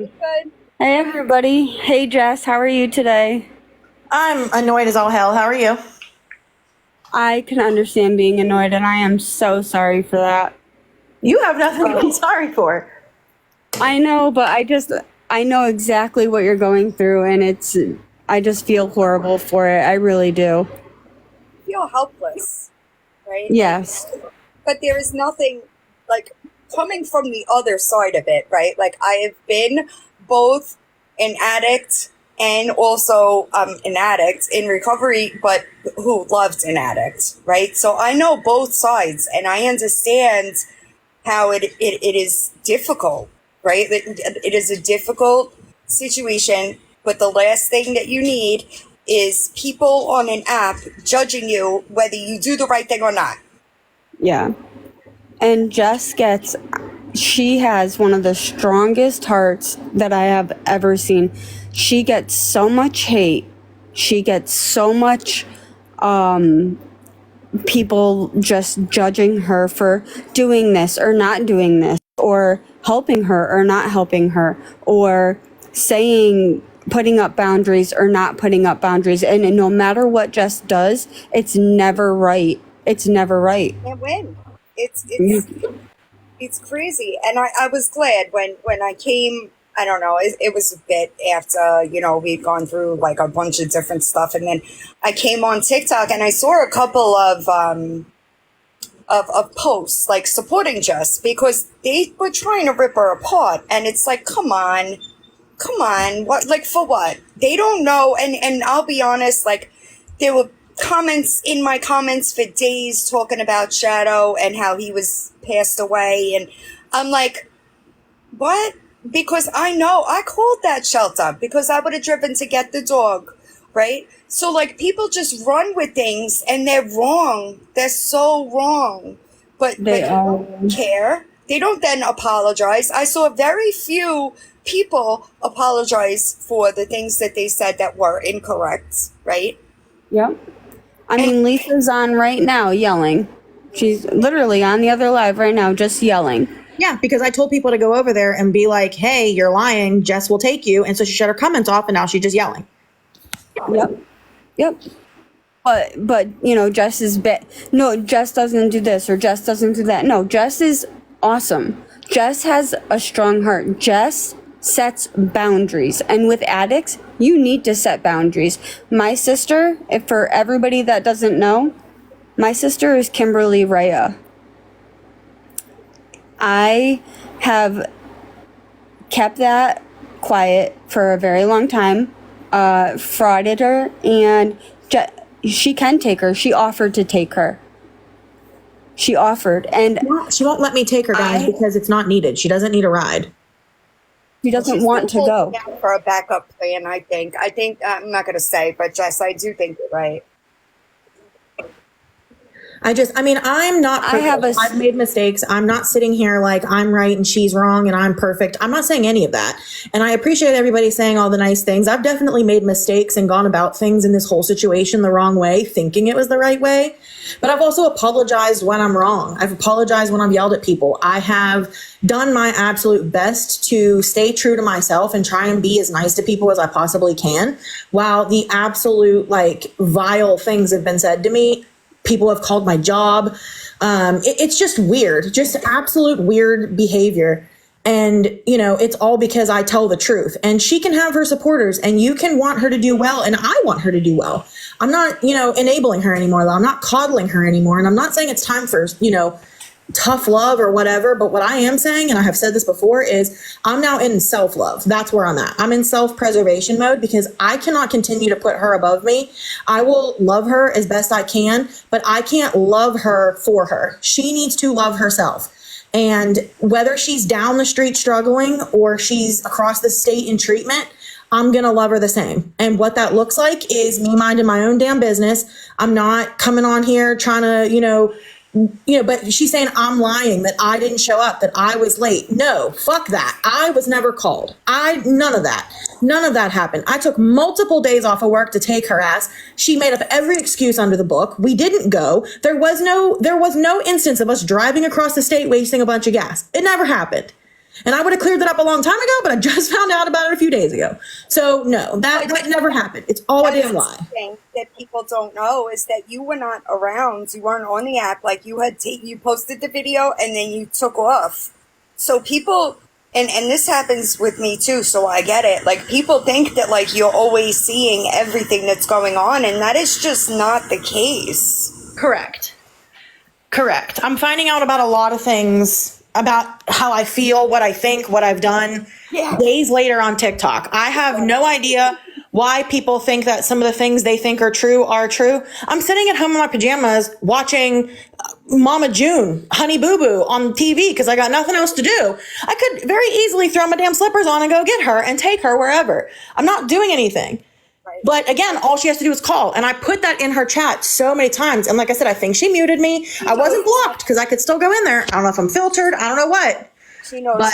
Good. Hey everybody. Hey Jess, how are you today? I'm annoyed as all hell. How are you? I can understand being annoyed and I am so sorry for that. You have nothing to be sorry for. I know, but I know exactly what you're going through and I just feel horrible for it. I really do. Feel helpless, right? Yes. But there is nothing like coming from the other side of it, right? Like I have been both an addict and also an addict in recovery, but who loved an addict, right? So I know both sides and I understand how it is difficult, right? It is a difficult situation, but the last thing that you need is people on an app judging you whether you do the right thing or not. Yeah. And she has one of the strongest hearts that I have ever seen. She gets so much hate. She gets so much people just judging her for doing this or not doing this, or helping her or not helping her, or saying putting up boundaries or not putting up boundaries. And no matter what Jess does, it's never right. It's never right. And win. It's crazy. And I was glad when I came. I don't know. It was a bit after, we'd gone through like a bunch of different stuff. And then I came on TikTok and I saw a couple of posts like supporting Jess because they were trying to rip her apart. And it's like, come on, what, like, for what? They don't know. And I'll be honest, like, there were comments in my comments for days talking about Shadow and how he was passed away. And I'm like, what? Because I know I called that shelter because I would have driven to get the dog, right? So, like, people just run with things and they're wrong. They're so wrong. But they don't care. They don't then apologize. I saw very few people apologize for the things that they said that were incorrect, right? Yep. I mean, Lisa's on right now yelling. She's literally on the other live right now just yelling. Yeah, because I told people to go over there and be like, hey, you're lying. Jess will take you. And so she shut her comments off and now she's just yelling. Yep. But Jess is no, Jess doesn't do this or Jess doesn't do that. No, Jess is awesome. Jess has a strong heart. Jess sets boundaries. And with addicts, you need to set boundaries. My sister, if for everybody that doesn't know, my sister is Kimberly Rhea. I have kept that quiet for a very long time, frauded her, and she can take her. She offered to take her. She offered, and she won't let me take her, guys, because it's not needed. She doesn't need a ride. She doesn't want to go. For a backup plan, I think. I'm not going to say, but Jess, I do think you're right. I'm not perfect. I've made mistakes. I'm not sitting here like I'm right and she's wrong and I'm perfect. I'm not saying any of that. And I appreciate everybody saying all the nice things. I've definitely made mistakes and gone about things in this whole situation the wrong way, thinking it was the right way. But I've also apologized when I'm wrong. I've apologized when I've yelled at people. I have done my absolute best to stay true to myself and try and be as nice to people as I possibly can. While the absolute vile things have been said to me, people have called my job. It's just weird, just absolute weird behavior. And, it's all because I tell the truth. And she can have her supporters and you can want her to do well. And I want her to do well. I'm not, enabling her anymore, though. I'm not coddling her anymore. And I'm not saying it's time for, tough love or whatever. But what I am saying, and I have said this before, is I'm now in self-love. That's where I'm at. I'm in self-preservation mode because I cannot continue to put her above me. I will love her as best I can, but I can't love her for her. She needs to love herself. And whether she's down the street struggling or she's across the state in treatment, I'm going to love her the same. And what that looks like is me minding my own damn business. I'm not coming on here trying to, but she's saying I'm lying, that I didn't show up, that I was late. No, fuck that. I was never called. None of that happened. I took multiple days off of work to take her ass. She made up every excuse under the book. We didn't go. There was no instance of us driving across the state wasting a bunch of gas. It never happened. And I would have cleared that up a long time ago, but I just found out about it a few days ago. So no, that never happened. It's all a damn lie. The thing that people don't know is that you were not around. You weren't on the app. Like you had you posted the video and then you took off. So people, and this happens with me too, so I get it. Like people think that like you're always seeing everything that's going on, and that is just not the case. Correct. I'm finding out about a lot of things, about how I feel, what I think, what I've done, days later on TikTok. I have no idea why people think that some of the things they think are true. I'm sitting at home in my pajamas watching Mama June, Honey Boo Boo on TV because I got nothing else to do. I could very easily throw my damn slippers on and go get her and take her wherever. I'm not doing anything. But again, all she has to do is call. And I put that in her chat so many times. And like I said, I think she muted me. I wasn't blocked because I could still go in there. I don't know if I'm filtered. I don't know what. She knows. But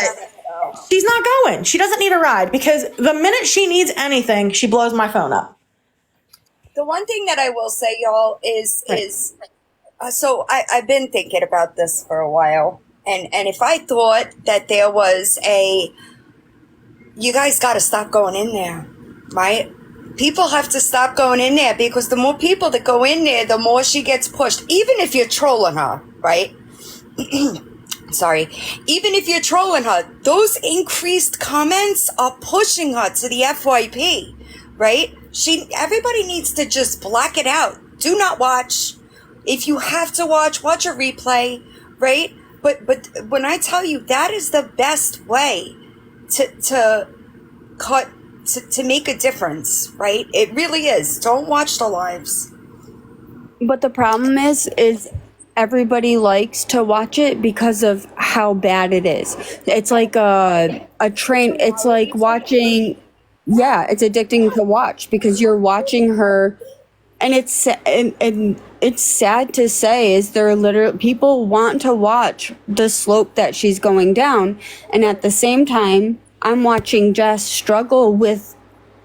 she's not going. She doesn't need a ride because the minute she needs anything, she blows my phone up. The one thing that I will say, y'all, is so I've been thinking about this for a while. And if I thought that there was you guys got to stop going in there, right? People have to stop going in there because the more people that go in there, the more she gets pushed. Even if you're trolling her, right? Sorry. Even if you're trolling her, those increased comments are pushing her to the FYP, right? Everybody needs to just black it out. Do not watch. If you have to watch a replay, right? But when I tell you that is the best way to cut. To make a difference, right? It really is. Don't watch the lives. But the problem is everybody likes to watch it because of how bad it is. It's like a train. It's like watching. Yeah, it's addicting to watch because you're watching her, and it's sad to say is there literally people want to watch the slope that she's going down, and at the same time, I'm watching Jess struggle with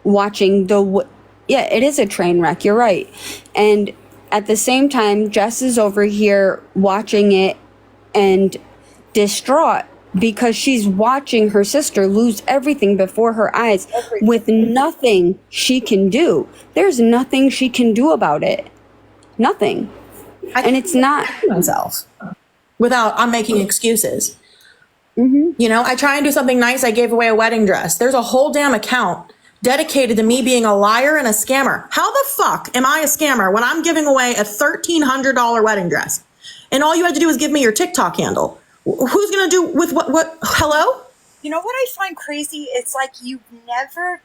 watching it is a train wreck. You're right. And at the same time, Jess is over here watching it and distraught because she's watching her sister lose everything before her eyes with nothing she can do. There's nothing she can do about it. Nothing. And it's not myself without I'm making excuses. Mm-hmm. You know, I try and do something nice. I gave away a wedding dress. There's a whole damn account dedicated to me being a liar and a scammer. How the fuck am I a scammer when I'm giving away a $1,300 wedding dress? And all you had to do was give me your TikTok handle. Who's going to do with what? Hello? You know what I find crazy? It's like you've never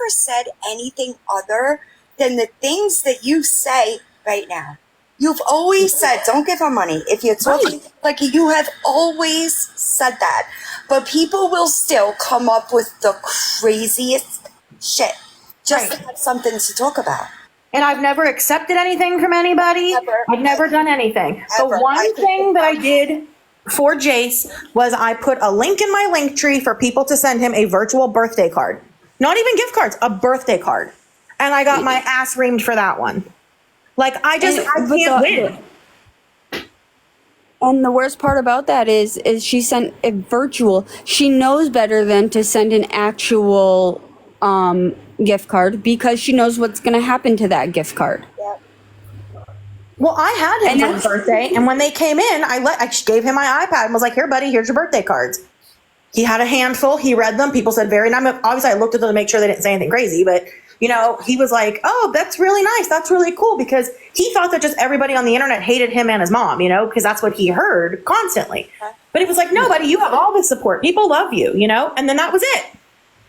said anything other than the things that you say right now. You've always said, don't give her money. If you're talking, like you have always said that. But people will still come up with the craziest shit just to have something to talk about. And I've never accepted anything from anybody. I've never done anything. The one thing that I did for Jace was I put a link in my link tree for people to send him a virtual birthday card. Not even gift cards, a birthday card. And I got my ass reamed for that one. Like, I can't win. And the worst part about that is she sent a virtual. She knows better than to send an actual gift card because she knows what's going to happen to that gift card. Yep. Well, I had him for his birthday, and when they came in, I gave him my iPad and was like, here, buddy, here's your birthday cards. He had a handful. He read them. People said very nice. Obviously, I looked at them to make sure they didn't say anything crazy, but you know, he was like, oh, that's really nice. That's really cool, because he thought that just everybody on the internet hated him and his mom, you know, because that's what he heard constantly. But he was like, no, buddy, you have all this support. People love you, you know, and then that was it.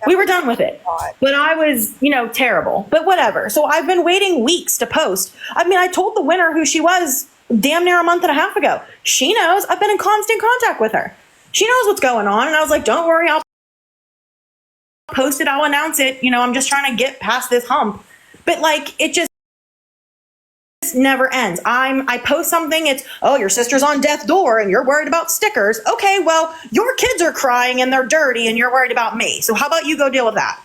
We were done with it. But I was, you know, terrible, but whatever. So I've been waiting weeks to post. I mean, I told the winner who she was damn near a month and a half ago. She knows. I've been in constant contact with her. She knows what's going on. And I was like, don't worry, I'll post it, I'll announce it. You know, I'm just trying to get past this hump. But like, it just never ends. I post something, it's, oh, your sister's on death's door and you're worried about stickers. Okay, well, your kids are crying and they're dirty and you're worried about me. So how about you go deal with that?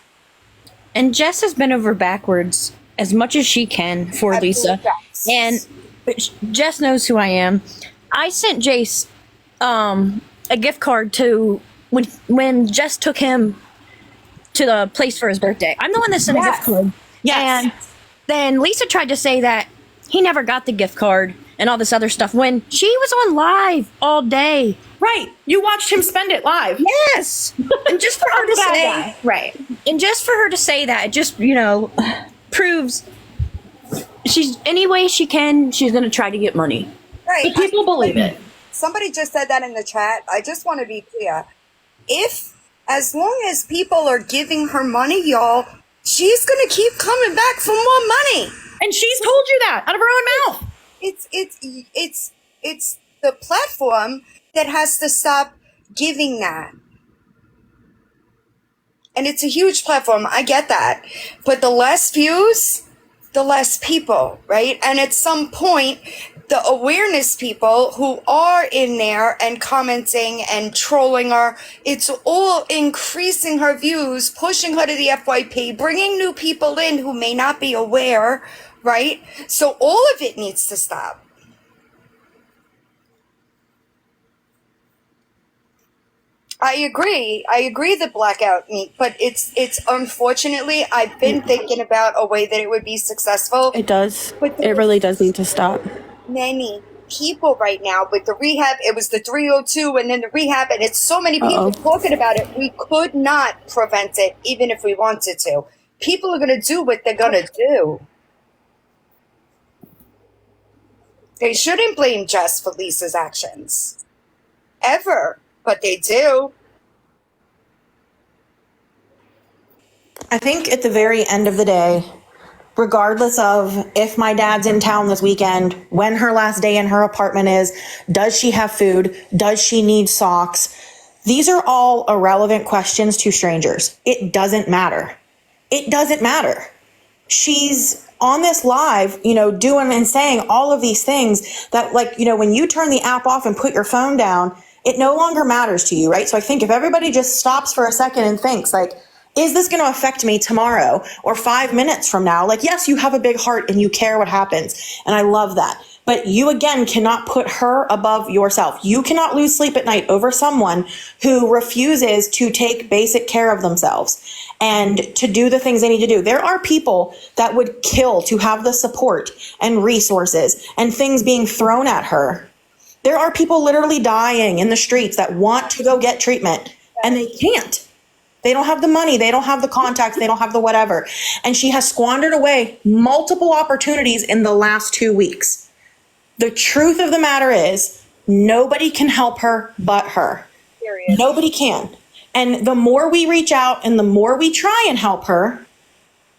And Jess has been over backwards as much as she can for Lisa. And Jess knows who I am. I sent Jace a gift card to when Jess took him to the place for his birthday. I'm the one that sent a gift card. Yes. And then Lisa tried to say that he never got the gift card and all this other stuff when she was on live all day. Right. You watched him spend it live. Yes. And just for her to Bad say, guy. Right. and just for her to say that, it just, proves any way she can, she's going to try to get money. Right. But people believe it. Somebody just said that in the chat. I just want to be clear. As long as people are giving her money, y'all, she's going to keep coming back for more money. And she's told you that out of her own mouth. It's the platform that has to stop giving that. And it's a huge platform. I get that. But the less views, the less people, right? And at some point, the awareness people who are in there and commenting and trolling her, it's all increasing her views, pushing her to the FYP, bringing new people in who may not be aware, right? So all of it needs to stop. I agree the blackout, but it's unfortunately, I've been thinking about a way that it would be successful. It does. But It really does need to stop. many people right now with the rehab. It was the 302 and then the rehab, and it's so many people talking about it. We could not prevent it, even if we wanted to. People are going to do what they're going to do. They shouldn't blame Jess for Lisa's actions. Ever. But they do. I think at the very end of the day, regardless of if my dad's in town this weekend, when her last day in her apartment is, does she have food? Does she need socks? These are all irrelevant questions to strangers. It doesn't matter. It doesn't matter. She's on this live, doing and saying all of these things that, when you turn the app off and put your phone down, it no longer matters to you, right? So I think if everybody just stops for a second and thinks, is this going to affect me tomorrow or 5 minutes from now? Yes, you have a big heart and you care what happens. And I love that. But you, again, cannot put her above yourself. You cannot lose sleep at night over someone who refuses to take basic care of themselves and to do the things they need to do. There are people that would kill to have the support and resources and things being thrown at her. There are people literally dying in the streets that want to go get treatment and they can't. They don't have the money. They don't have the contacts. They don't have the whatever. And she has squandered away multiple opportunities in the last 2 weeks. The truth of the matter is nobody can help her but her. Period. Nobody can. And the more we reach out and the more we try and help her,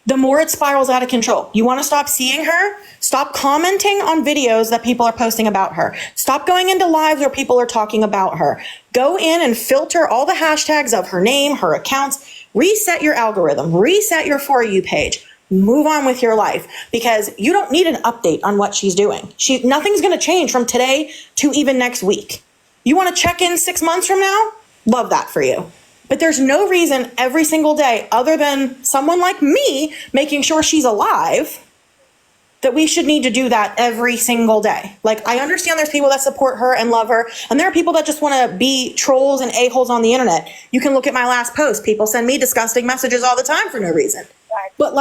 the more it spirals out of control. You want to stop seeing her? Stop commenting on videos that people are posting about her. Stop going into lives where people are talking about her. Go in and filter all the hashtags of her name, her accounts. Reset your algorithm. Reset your For You page. Move on with your life because you don't need an update on what she's doing. Nothing's going to change from today to even next week. You want to check in 6 months from now? Love that for you. But there's no reason every single day, other than someone like me making sure she's alive, that we should need to do that every single day. I understand there's people that support her and love her, and there are people that just want to be trolls and a-holes on the internet. You can look at my last post. People send me disgusting messages all the time for no reason. But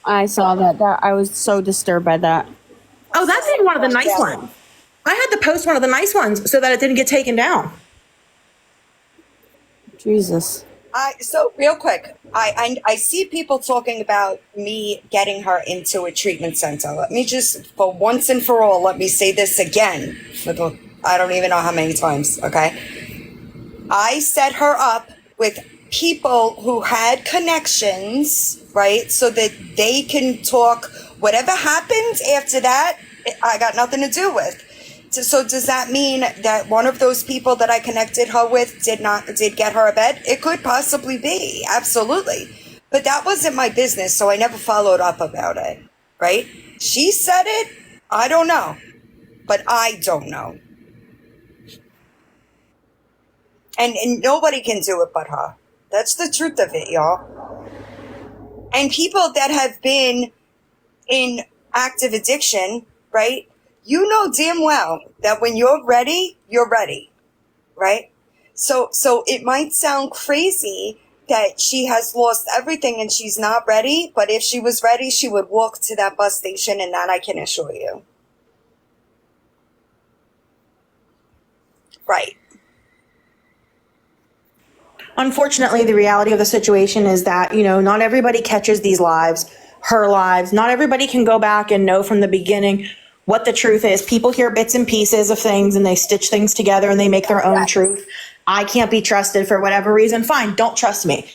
I saw that. I was so disturbed by that. Oh, that's even one of the nice ones. I had to post one of the nice ones so that it didn't get taken down. Jesus. So real quick, I see people talking about me getting her into a treatment center. Let me just, for once and for all, let me say this again. I don't even know how many times, okay? I set her up with people who had connections, right? So that they can talk. Whatever happens after that, I got nothing to do with. So does that mean that one of those people that I connected her with did get her a bed? It could possibly be, absolutely. But that wasn't my business, so I never followed up about it, right? She said it, I don't know. But I don't know. And nobody can do it but her. That's the truth of it, y'all. And people that have been in active addiction, right? You know damn well that when you're ready, right? So it might sound crazy that she has lost everything and she's not ready, but if she was ready, she would walk to that bus station, and that I can assure you. Right. Unfortunately, the reality of the situation is that, not everybody catches these lives, her lives. Not everybody can go back and know from the beginning what the truth is. People hear bits and pieces of things and they stitch things together and they make their own truth. I can't be trusted for whatever reason. Fine, don't trust me.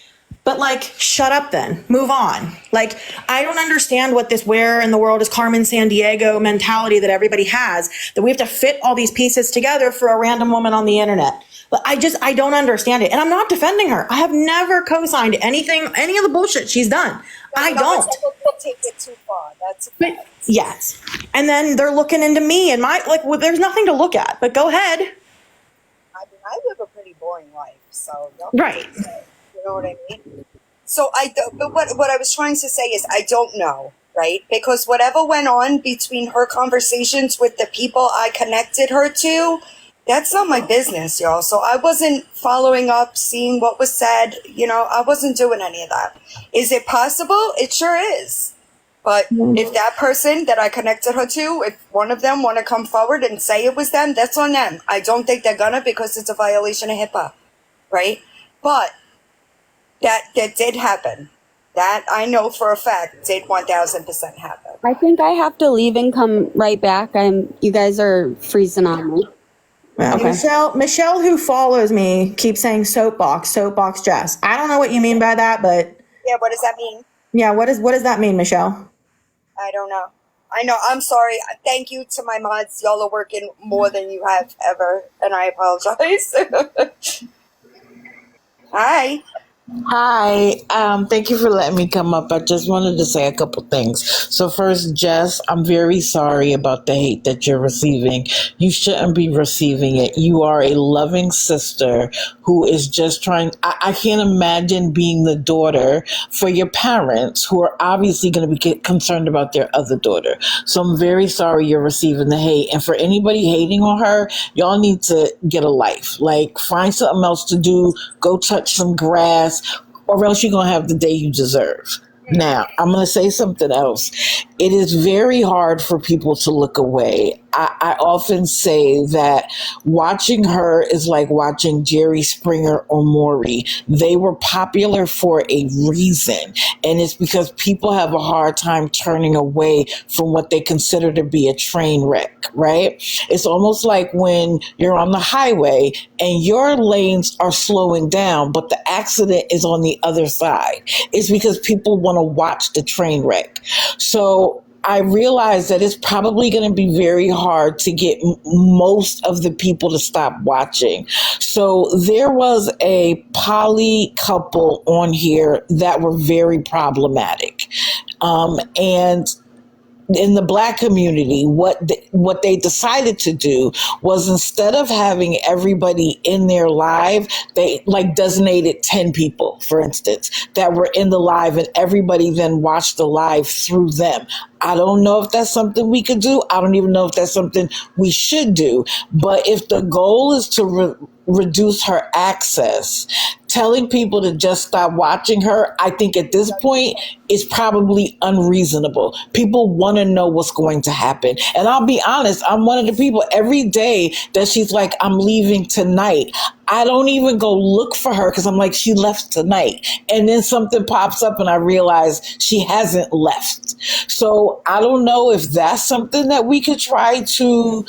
But shut up then. Move on. I don't understand what this where in the world is Carmen Sandiego mentality that everybody has, that we have to fit all these pieces together for a random woman on the internet. But I don't understand it. And I'm not defending her. I have never co-signed any of the bullshit she's done. I don't. We'll take it too far. That's a fact. Yes. And then they're looking into me and there's nothing to look at, but go ahead. I mean, I live a pretty boring life, so. Right. You know what I mean? So but what I was trying to say is I don't know, right? Because whatever went on between her conversations with the people I connected her to, that's not my business, y'all. So I wasn't following up, seeing what was said. I wasn't doing any of that. Is it possible? It sure is. But if that person that I connected her to, if one of them want to come forward and say it was them, that's on them. I don't think they're gonna, because it's a violation of HIPAA, right? But that did happen. That I know for a fact did 1000% happen. I think I have to leave and come right back. You guys are freezing on me. Yeah. Okay. Michelle, who follows me, keeps saying soapbox Jess. I don't know what you mean by that, but yeah, what does that mean? Yeah, what does that mean, Michelle? I don't know. I know. I'm sorry. Thank you to my mods. Y'all are working more than you have ever, and I apologize. Hi. Hi, thank you for letting me come up. I just wanted to say a couple things. So first, Jess, I'm very sorry about the hate that you're receiving. You shouldn't be receiving it. You are a loving sister who is just trying. I can't imagine being the daughter for your parents who are obviously going to be concerned about their other daughter. So I'm very sorry you're receiving the hate. And for anybody hating on her, y'all need to get a life. Find something else to do. Go touch some grass, or else you're going to have the day you deserve. Now, I'm going to say something else. It is very hard for people to look away. I often say that watching her is like watching Jerry Springer or Maury. They were popular for a reason, and it's because people have a hard time turning away from what they consider to be a train wreck, right? It's almost like when you're on the highway and your lanes are slowing down, but the accident is on the other side. It's because people want to watch the train wreck. So I realize that it's probably going to be very hard to get most of the people to stop watching. So there was a poly couple on here that were very problematic. And in the Black community, what they decided to do was, instead of having everybody in their live, they designated 10 people, for instance, that were in the live, and everybody then watched the live through them. I don't know if that's something we could do. I don't even know if that's something we should do. But if the goal is to reduce her access, telling people to just stop watching her, I think at this point is probably unreasonable. People want to know what's going to happen. And I'll be honest, I'm one of the people, every day that she's like, I'm leaving tonight, I don't even go look for her, because I'm like, she left tonight. And then something pops up and I realize she hasn't left. So I don't know if that's something that we could try to,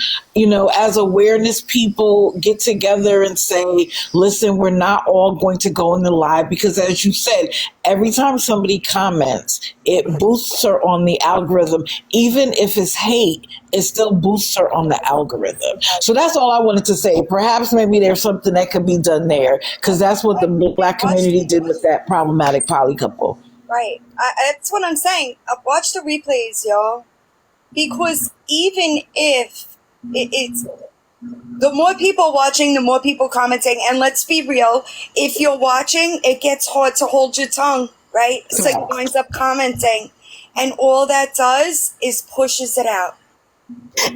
as awareness people, get together and say, listen, we're not all going to go in the live, because as you said, every time somebody comments, it boosts her on the algorithm. Even if it's hate, it still boosts her on the algorithm. So that's all I wanted to say. Perhaps maybe there's something that could be done there, because that's what the Black community did with that problematic poly couple. Right. That's what I'm saying. Watch the replays, y'all. Because even if it's the more people watching, the more people commenting. And let's be real, if you're watching, it gets hard to hold your tongue, right? So you winds up commenting. And all that does is pushes it out.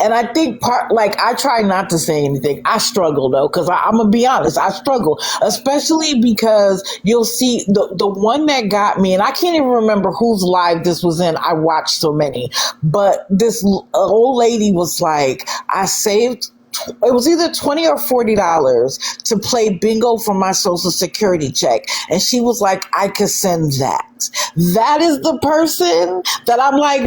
And I think I try not to say anything. I struggle though, because I'm gonna be honest, I struggle, especially because you'll see the one that got me, and I can't even remember whose live this was in. I watched so many, but this old lady was like, I saved. It was either $20 or $40 to play bingo for my social security check. And she was like, I could send that. That is the person that I'm like,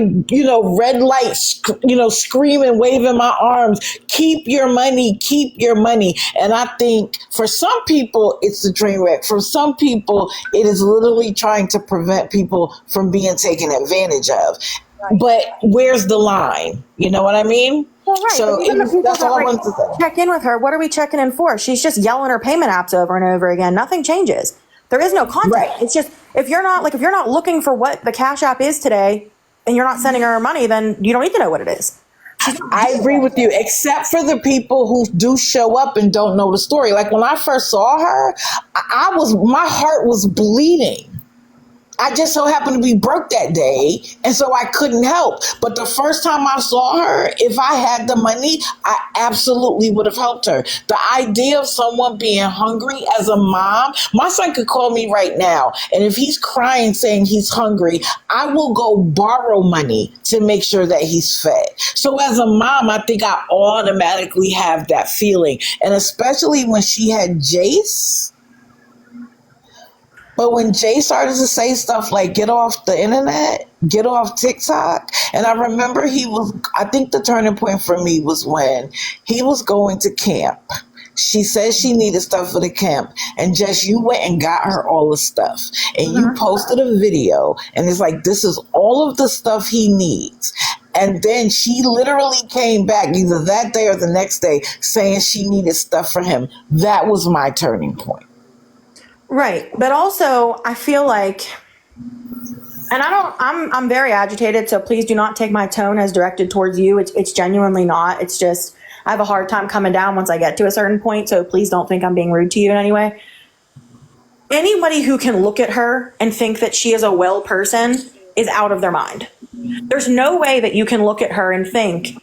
red light, screaming, waving my arms. Keep your money, keep your money. And I think for some people, it's the train wreck. For some people, it is literally trying to prevent people from being taken advantage of. But where's the line? You know what I mean? Well, right. So that's all I wanted to say. Check in with her. What are we checking in for? She's just yelling her payment apps over and over again. Nothing changes. There is no content. Right. It's just if you're not looking for what the Cash App is today, and you're not sending her money, then you don't need to know what it is. I agree with you, except for the people who do show up and don't know the story. Like when I first saw her, my heart was bleeding. I just so happened to be broke that day, and so I couldn't help. But the first time I saw her, if I had the money, I absolutely would have helped her. The idea of someone being hungry as a mom, my son could call me right now, and if he's crying saying he's hungry, I will go borrow money to make sure that he's fed. So as a mom, I think I automatically have that feeling, and especially when she had Jace. But when Jay started to say stuff like, get off the internet, get off TikTok, and I remember I think the turning point for me was when he was going to camp. She said she needed stuff for the camp, and Jess, you went and got her all the stuff, and you posted a video, and it's like, this is all of the stuff he needs. And then she literally came back either that day or the next day saying she needed stuff for him. That was my turning point. Right. But also I feel like, and I'm very agitated, so please do not take my tone as directed towards you. It's genuinely not. It's just, I have a hard time coming down once I get to a certain point. So please don't think I'm being rude to you in any way. Anybody who can look at her and think that she is a well person is out of their mind. There's no way that you can look at her and think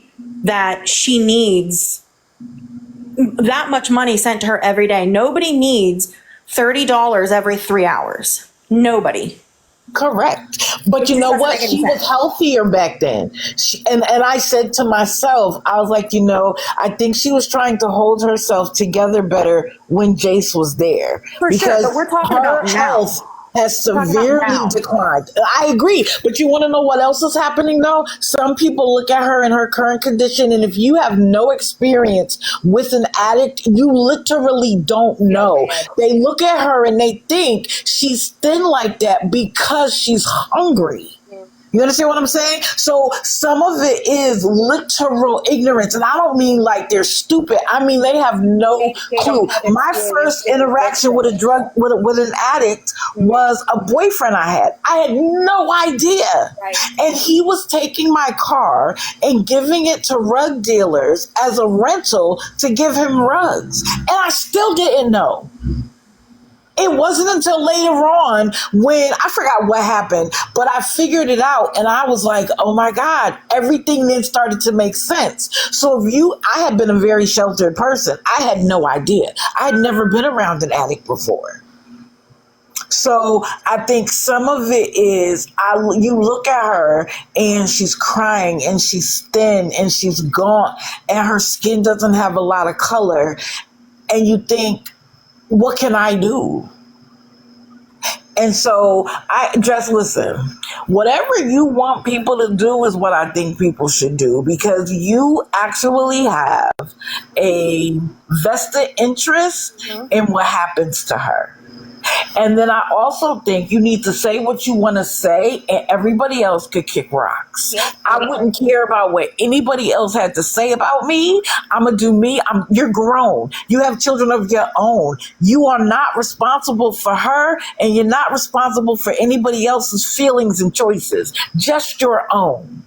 that she needs that much money sent to her every day. Nobody needs $30 every 3 hours. Nobody. Correct. But you know what? She was healthier back then. And I said to myself, I was like, I think she was trying to hold herself together better when Jace was there. For sure, but we're talking about health has severely declined. I agree. But you want to know what else is happening though? Some people look at her in her current condition, and if you have no experience with an addict, you literally don't know. They look at her and they think she's thin like that because she's hungry. You understand what I'm saying? So some of it is literal ignorance. And I don't mean like they're stupid. I mean, they have no clue. My first interaction with with an addict was a boyfriend I had. I had no idea. And he was taking my car and giving it to rug dealers as a rental to give him rugs. And I still didn't know. It wasn't until later on when I forgot what happened, but I figured it out and I was like, oh my God, everything then started to make sense. So I had been a very sheltered person. I had no idea. I had never been around an addict before. So I think some of it is you look at her and she's crying and she's thin and she's gaunt and her skin doesn't have a lot of color. And you think, what can I do? And so just listen, whatever you want people to do is what I think people should do, because you actually have a vested interest in what happens to her. And then I also think you need to say what you want to say, and everybody else could kick rocks. I wouldn't care about what anybody else had to say about me. I'm going to do me. You're grown. You have children of your own. You are not responsible for her, and you're not responsible for anybody else's feelings and choices, just your own.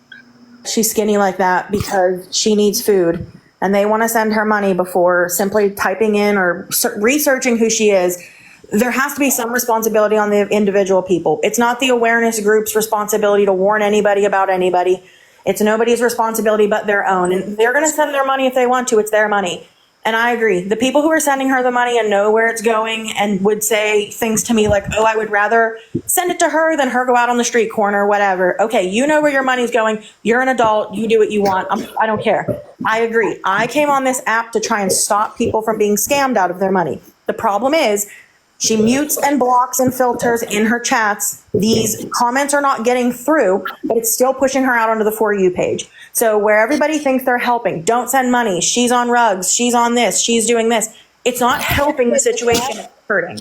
She's skinny like that because she needs food, and they want to send her money before simply typing in or researching who she is. There has to be some responsibility on the individual people. It's not the awareness group's responsibility to warn anybody about anybody. It's nobody's responsibility but their own. And they're going to send their money if they want to. It's their money. And I agree. The people who are sending her the money and know where it's going and would say things to me like, oh, I would rather send it to her than her go out on the street corner, whatever. Okay, you know where your money's going. You're an adult. You do what you want. I don't care. I agree. I came on this app to try and stop people from being scammed out of their money. The problem is she mutes and blocks and filters in her chats. These comments are not getting through, but it's still pushing her out onto the For You page. So where everybody thinks they're helping, don't send money. She's on rugs. She's on this. She's doing this. It's not helping the situation. It's hurting.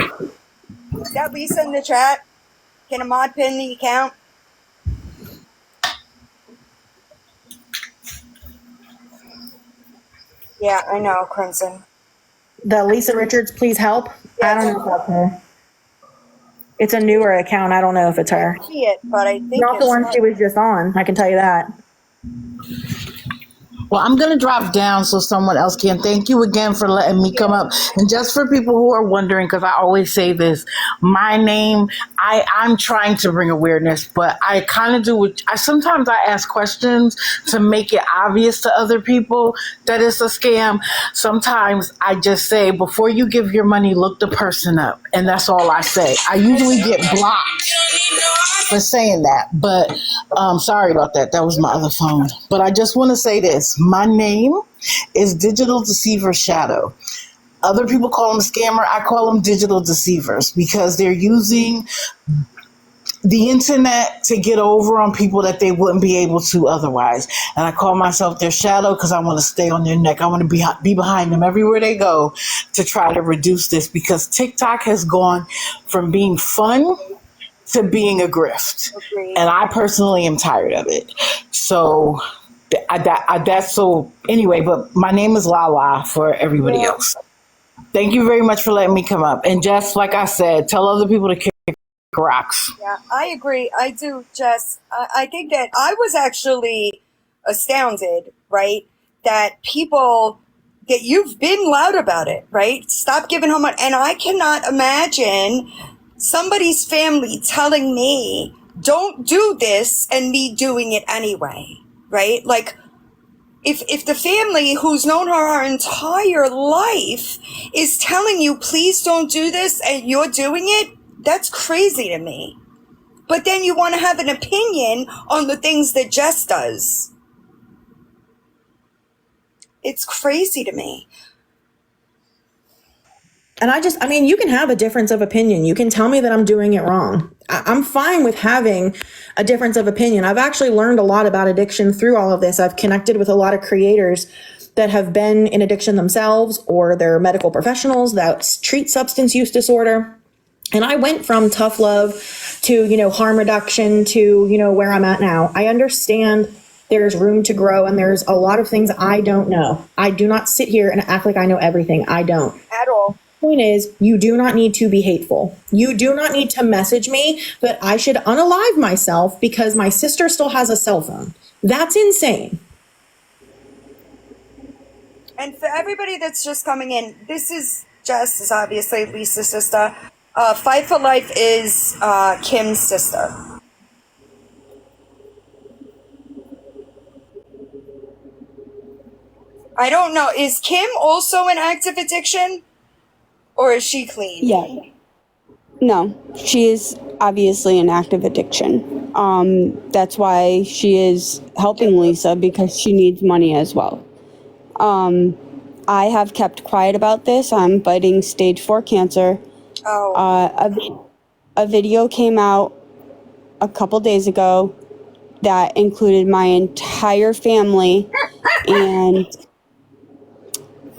Is that Lisa in the chat? Can a mod pin the account? Yeah, I know, Crimson. The Lisa Richards, please help. I don't know if that's her. It's a newer account. I don't know if it's her. I see it, but I think Not the one she was just on. I can tell you that. Well, I'm going to drop down so someone else can. Thank you again for letting me come up. And just for people who are wondering, because I always say this, my name, I'm trying to bring awareness, but I kind of do it. Sometimes I ask questions to make it obvious to other people that it's a scam. Sometimes I just say, before you give your money, look the person up. And that's all I say. I usually get blocked for saying that, but sorry about that. That was my other phone. But I just want to say this. My name is Digital Deceiver Shadow. Other people call them scammer. I call them digital deceivers because they're using the internet to get over on people that they wouldn't be able to otherwise. And I call myself their shadow because I want to stay on their neck. I want to be behind them everywhere they go to try to reduce this, because TikTok has gone from being fun to being a grift. Agreed. And I personally am tired of it. So that's so anyway, but my name is Lala for everybody else. Thank you very much for letting me come up. And Jess, like I said, tell other people to kick rocks. Yeah, I agree. I do, Jess. I think that I was actually astounded, right? That people, that you've been loud about it, right? Stop giving her money. And I cannot imagine somebody's family telling me, don't do this, and me doing it anyway, right? Like, if the family who's known her our entire life is telling you, please don't do this, and you're doing it, that's crazy to me. But then you want to have an opinion on the things that Jess does. It's crazy to me. And I mean, you can have a difference of opinion. You can tell me that I'm doing it wrong. I'm fine with having a difference of opinion. I've actually learned a lot about addiction through all of this. I've connected with a lot of creators that have been in addiction themselves, or they're medical professionals that treat substance use disorder. And I went from tough love to, harm reduction to, where I'm at now. I understand there's room to grow, and there's a lot of things I don't know. I do not sit here and act like I know everything. I don't. At all. Point is, you do not need to be hateful. You do not need to message me that I should unalive myself because my sister still has a cell phone. That's insane. And for everybody that's just coming in, this is Jess, is obviously Lisa's sister. Fight for Life is Kim's sister. I don't know. Is Kim also in active addiction? Or is she clean? Yeah. No, she is obviously in active addiction. That's why she is helping Lisa, because she needs money as well. I have kept quiet about this. I'm fighting stage 4 cancer. Oh. A video came out a couple days ago that included my entire family and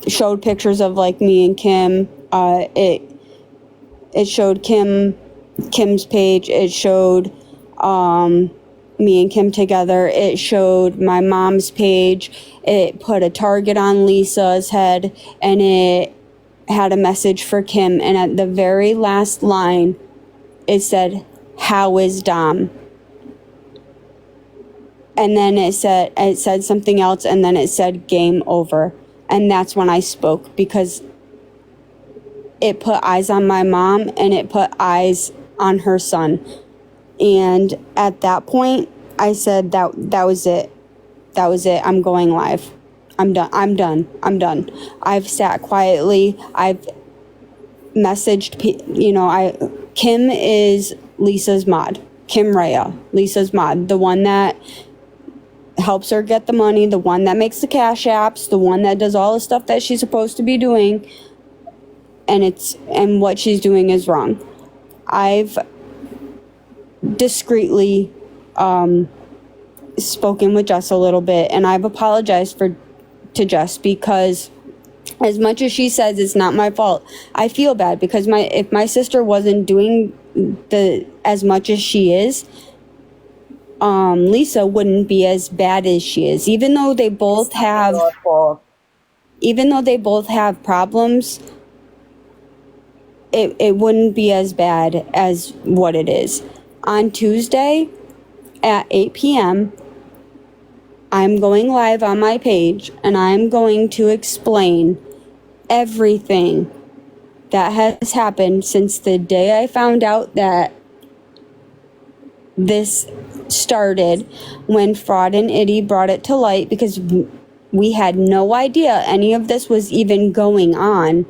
showed pictures of like me and Kim. It showed Kim's page. It showed me and Kim together. It showed my mom's page. It put a target on Lisa's head, and it had a message for Kim. And at the very last line, it said, "How is Dom?" And then it said something else, and then it said "Game over." And that's when I spoke, because it put eyes on my mom and it put eyes on her son. And at that point, I said that was it. That was it. I'm going live. I'm done. I'm done. I'm done. I've sat quietly. I've messaged, Kim is Lisa's mod. Kim Rhea, Lisa's mod. The one that helps her get the money, the one that makes the cash apps, the one that does all the stuff that she's supposed to be doing. And what she's doing is wrong. I've discreetly spoken with Jess a little bit, and I've apologized to Jess, because as much as she says it's not my fault, I feel bad, because if my sister wasn't doing as much as she is, Lisa wouldn't be as bad as she is. Even though they both have problems, it wouldn't be as bad as what it is. On Tuesday at 8 p.m., I'm going live on my page, and I'm going to explain everything that has happened since the day I found out that this started, when Fraud and Itty brought it to light, because we had no idea any of this was even going on.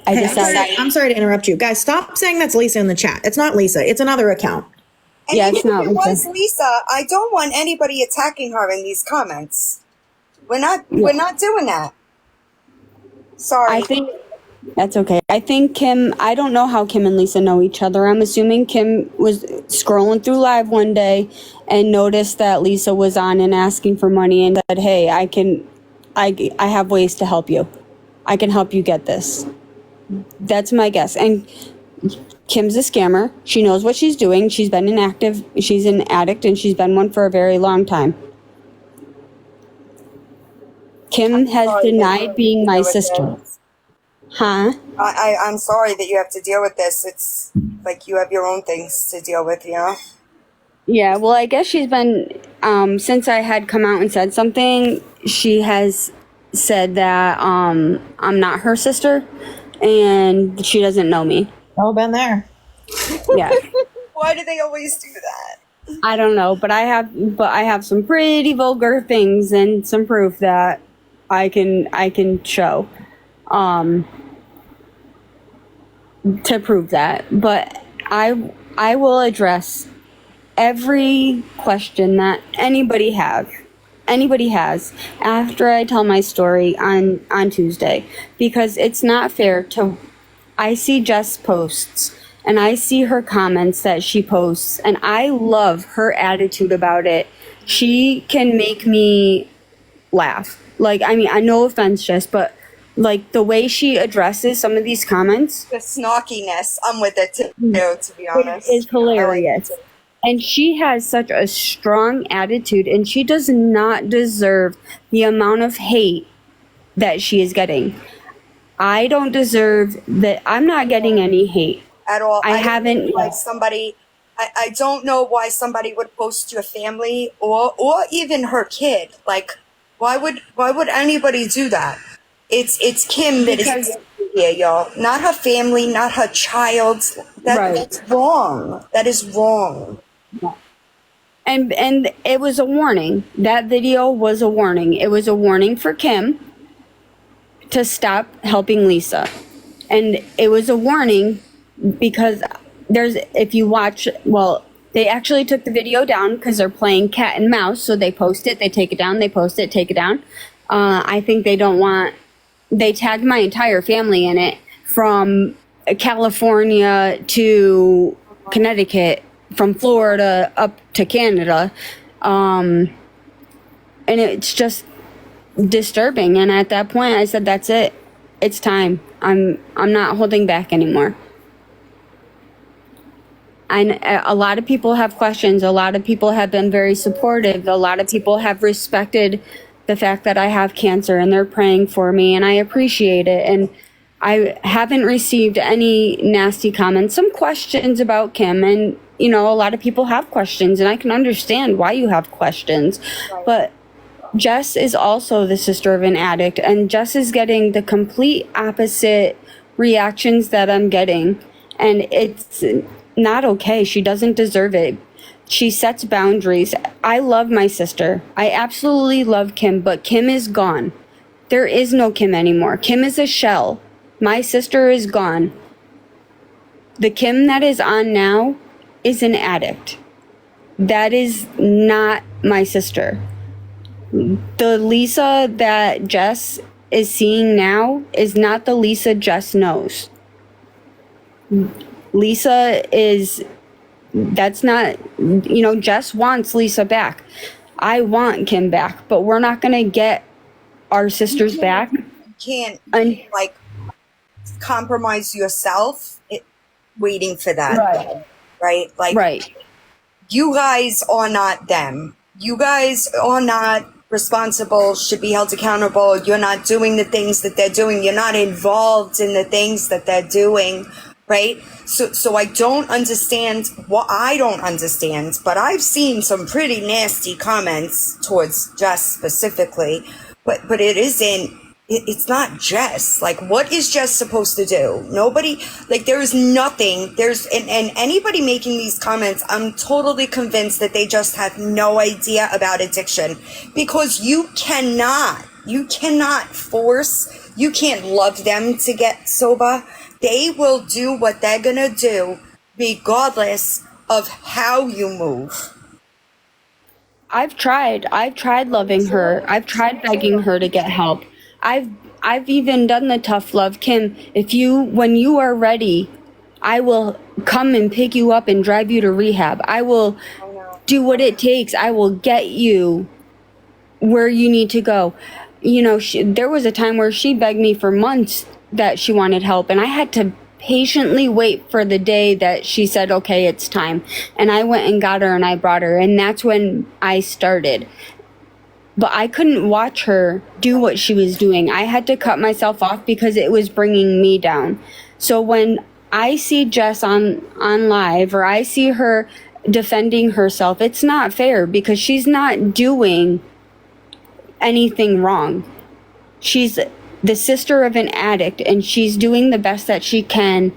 I'm sorry to interrupt you. Guys, stop saying that's Lisa in the chat. It's not Lisa. It's another account. And yeah, even it's not if it Lisa. was Lisa, I don't want anybody attacking her in these comments. We're not doing that. Sorry. I think that's okay. I think I don't know how Kim and Lisa know each other. I'm assuming Kim was scrolling through live one day and noticed that Lisa was on and asking for money, and said, hey, I have ways to help you. I can help you get this. That's my guess. And Kim's a scammer. She knows what she's doing. She's an addict, and she's been one for a very long time. Kim has denied being my sister. Huh? I'm sorry that you have to deal with this. It's like you have your own things to deal with, you know? Yeah, well, I guess she's been, since I had come out and said something, she has said that I'm not her sister, and she doesn't know me. Oh, been there. Yeah. Why do they always do that? I don't know, but I have some pretty vulgar things and some proof that I can show to prove that. But I will address every question that anybody has after I tell my story on Tuesday, because it's not fair I see Jess posts and I see her comments that she posts, and I love her attitude about it. She can make me laugh. Like, I mean, no offense, Jess, but like the way she addresses some of these comments, The snarkiness, I'm with it too, to be honest. is hilarious. And she has such a strong attitude, and she does not deserve the amount of hate that she is getting. I don't deserve that. I'm not getting any hate At all. I haven't. Like somebody, I don't know why somebody would post your family or even her kid. Like, why would anybody do that? It's Kim that is here, y'all. Not her family, not her child. That's wrong. That is wrong. And it was a warning. That video was a warning. It was a warning for Kim to stop helping Lisa. And it was a warning because if you watch, well, they actually took the video down because they're playing cat and mouse. So they post it, they take it down, they post it, take it down. I think they tagged my entire family in it, from California to Connecticut, from Florida up to Canada. And it's just disturbing. And at that point I said, that's it. It's time. I'm not holding back anymore. And a lot of people have questions. A lot of people have been very supportive. A lot of people have respected the fact that I have cancer, and they're praying for me, and I appreciate it. And I haven't received any nasty comments. Some questions about Kim, and a lot of people have questions, and I can understand why you have questions. Right. But Jess is also the sister of an addict, and Jess is getting the complete opposite reactions that I'm getting, and it's not okay. She doesn't deserve it. She sets boundaries. I love my sister. I absolutely love Kim, but Kim is gone. There is no Kim anymore. Kim is a shell. My sister is gone. The Kim that is on now is an addict. That is not my sister. The Lisa that Jess is seeing now is not the Lisa Jess knows. Lisa is, that's not, Jess wants Lisa back. I want Kim back, but we're not going to get our sisters back. You can't, like, compromise yourself waiting for that. Right? Like, Right. You guys are not them. You guys are not responsible, should be held accountable. You're not doing the things that they're doing. You're not involved in the things that they're doing, right? So I don't understand I don't understand, but I've seen some pretty nasty comments towards Jess specifically, but it's not Jess. Like, what is Jess supposed to do? Nobody, like, there's nothing, and anybody making these comments, I'm totally convinced that they just have no idea about addiction, because you cannot force, you can't love them to get sober. They will do what they're gonna do regardless of how you move. I've tried loving her. I've tried begging her to get help. I've even done the tough love. Kim, when you are ready, I will come and pick you up and drive you to rehab. I will do what it takes. I will get you where you need to go. There was a time where she begged me for months that she wanted help, and I had to patiently wait for the day that she said, okay, it's time. And I went and got her and I brought her, and that's when I started. But I couldn't watch her do what she was doing. I had to cut myself off because it was bringing me down. So when I see Jess on live, or I see her defending herself, it's not fair, because she's not doing anything wrong. She's the sister of an addict, and she's doing the best that she can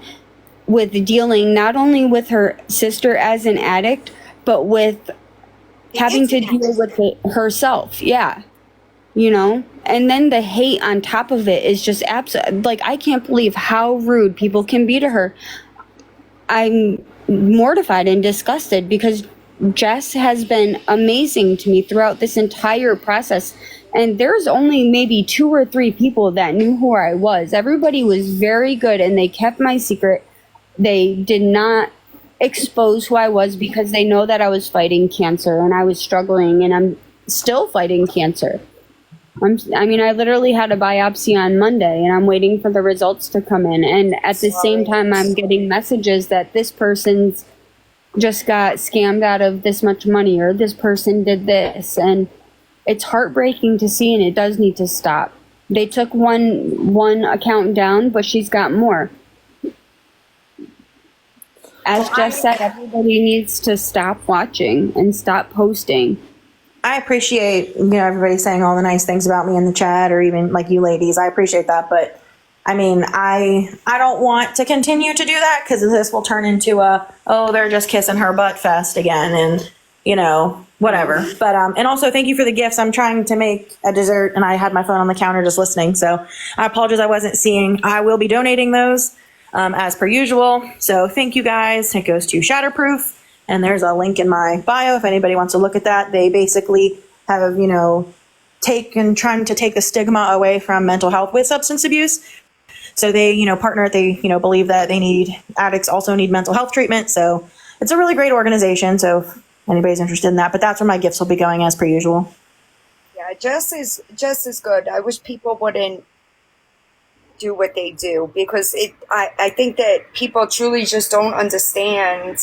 with dealing not only with her sister as an addict, but with having to deal with it herself. Yeah. And then the hate on top of it is just absolute. Like, I can't believe how rude people can be to her. I'm mortified and disgusted, because Jess has been amazing to me throughout this entire process. And there's only maybe 2 or 3 people that knew who I was. Everybody was very good, and they kept my secret. They did not expose who I was, because they know that I was fighting cancer and I was struggling, and I'm still fighting cancer. I literally had a biopsy on Monday, and I'm waiting for the results to come in. And at the same time, I'm getting messages that this person's just got scammed out of this much money, or this person did this. And it's heartbreaking to see, and it does need to stop. They took one account down, but she's got more. As Jess said, everybody needs to stop watching and stop posting. I appreciate, everybody saying all the nice things about me in the chat, or even like you ladies. I appreciate that. But I don't want to continue to do that, because this will turn into they're just kissing her butt fest again. And, whatever. But, and also thank you for the gifts. I'm trying to make a dessert, and I had my phone on the counter just listening. So I apologize I wasn't seeing. I will be donating those as per usual. So thank you guys. It goes to Shatterproof, and there's a link in my bio if anybody wants to look at that. They basically have, trying to take the stigma away from mental health with substance abuse. So they, partner, they, believe that addicts also need mental health treatment. So it's a really great organization. So if anybody's interested in that, but that's where my gifts will be going as per usual. Yeah, Jess is good. I wish people wouldn't do what they do, because I think that people truly just don't understand.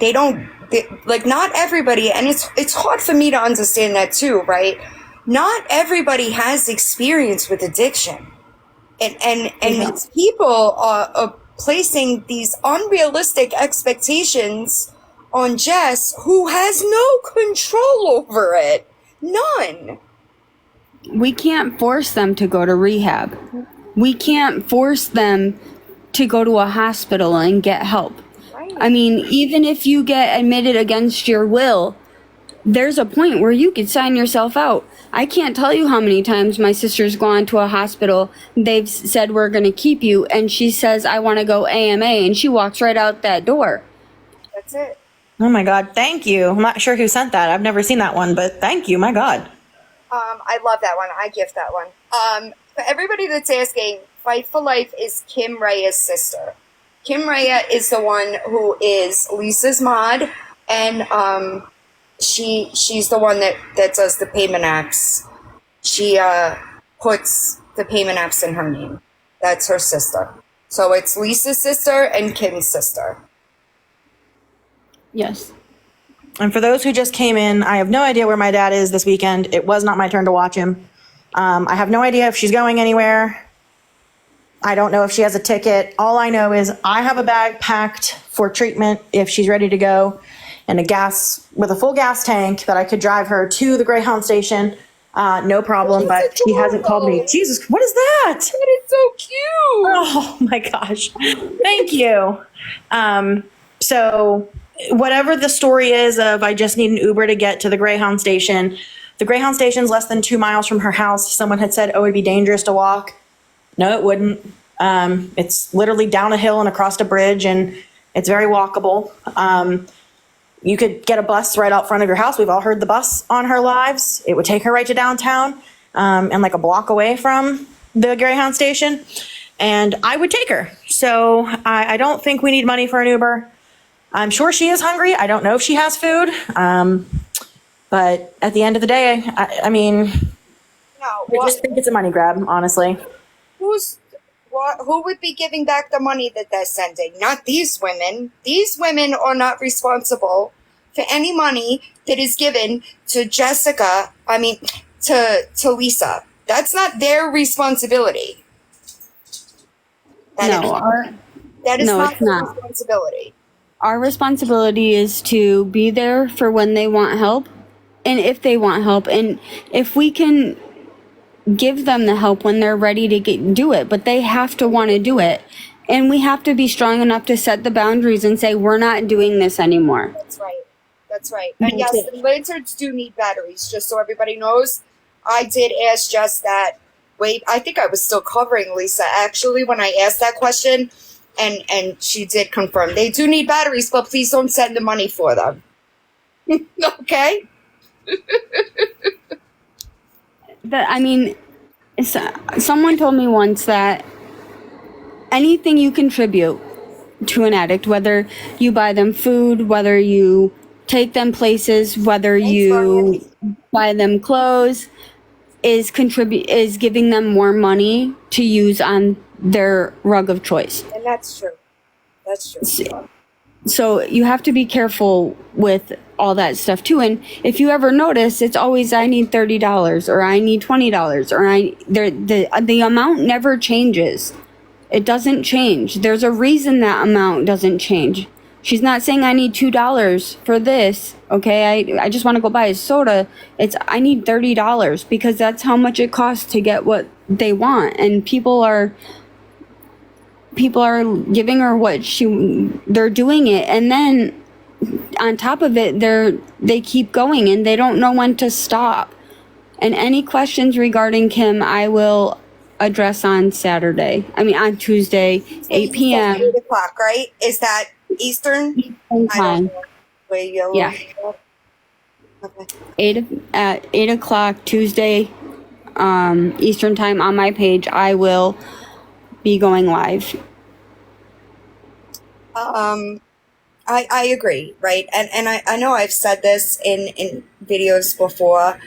Not everybody, and it's hard for me to understand that too, right? Not everybody has experience with addiction. And these people are placing these unrealistic expectations on Jess, who has no control over it. None. We can't force them to go to rehab. We can't force them to go to a hospital and get help. Right. I mean, even if you get admitted against your will, there's a point where you could sign yourself out. I can't tell you how many times my sister's gone to a hospital. They've said, we're going to keep you. And she says, I want to go AMA. And she walks right out that door. That's it. Oh my God. Thank you. I'm not sure who sent that. I've never seen that one, but thank you. My God. I love that one. I gift that one. For everybody that's asking, Fight for Life is Kim Raya's sister. Kim Raya is the one who is Lisa's mod, and she's the one that does the payment apps. She puts the payment apps in her name. That's her sister. So it's Lisa's sister and Kim's sister. Yes. And for those who just came in, I have no idea where my dad is this weekend. It was not my turn to watch him. I have no idea if she's going anywhere. I don't know if she has a ticket. All I know is I have a bag packed for treatment if she's ready to go, and with a full gas tank that I could drive her to the Greyhound station. No problem, but she hasn't called me. Jesus, what is that? That is so cute. Oh my gosh. Thank you. So whatever the story is of I just need an Uber to get to the Greyhound station. The Greyhound station's less than 2 miles from her house. Someone had said, oh, it'd be dangerous to walk. No, it wouldn't. It's literally down a hill and across a bridge, and it's very walkable. You could get a bus right out front of your house. We've all heard the bus on her lives. It would take her right to downtown, and like a block away from the Greyhound station. And I would take her. So I don't think we need money for an Uber. I'm sure she is hungry. I don't know if she has food. But at the end of the day, I mean, I just think it's a money grab, honestly. Who would be giving back the money that they're sending? Not these women. These women are not responsible for any money that is given to Jessica. I mean, to Lisa. That's not their responsibility. That is not their responsibility. Our responsibility is to be there for when they want help, and if they want help, and if we can give them the help when they're ready to do it, but they have to want to do it. And we have to be strong enough to set the boundaries and say, we're not doing this anymore. That's right. That's right. And yes, the lanterns do need batteries, just so everybody knows. I did ask Jess that. Wait, I think I was still covering Lisa, actually, when I asked that question. And she did confirm. They do need batteries, but please don't send the money for them. Okay? Someone told me once that anything you contribute to an addict, whether you buy them food, whether you take them places, whether you buy them clothes, is giving them more money to use on their rug of choice. And that's true. That's true. So you have to be careful with all that stuff too. And if you ever notice, it's always, I need $30 or I need $20 or the amount never changes. It doesn't change. There's a reason that amount doesn't change. She's not saying I need $2 for this. Okay. I just want to go buy a soda. I need $30 because that's how much it costs to get what they want. And people are giving her what they're doing it, and then on top of it they keep going and they don't know when to stop. And any questions regarding Kim I will address on Tuesday, 8 p.m. 8 o'clock, right? Is that Eastern time? Yeah. Okay. At 8 o'clock Tuesday, Eastern time on my page, I will be going live. I agree, right? And I know I've said this in videos before.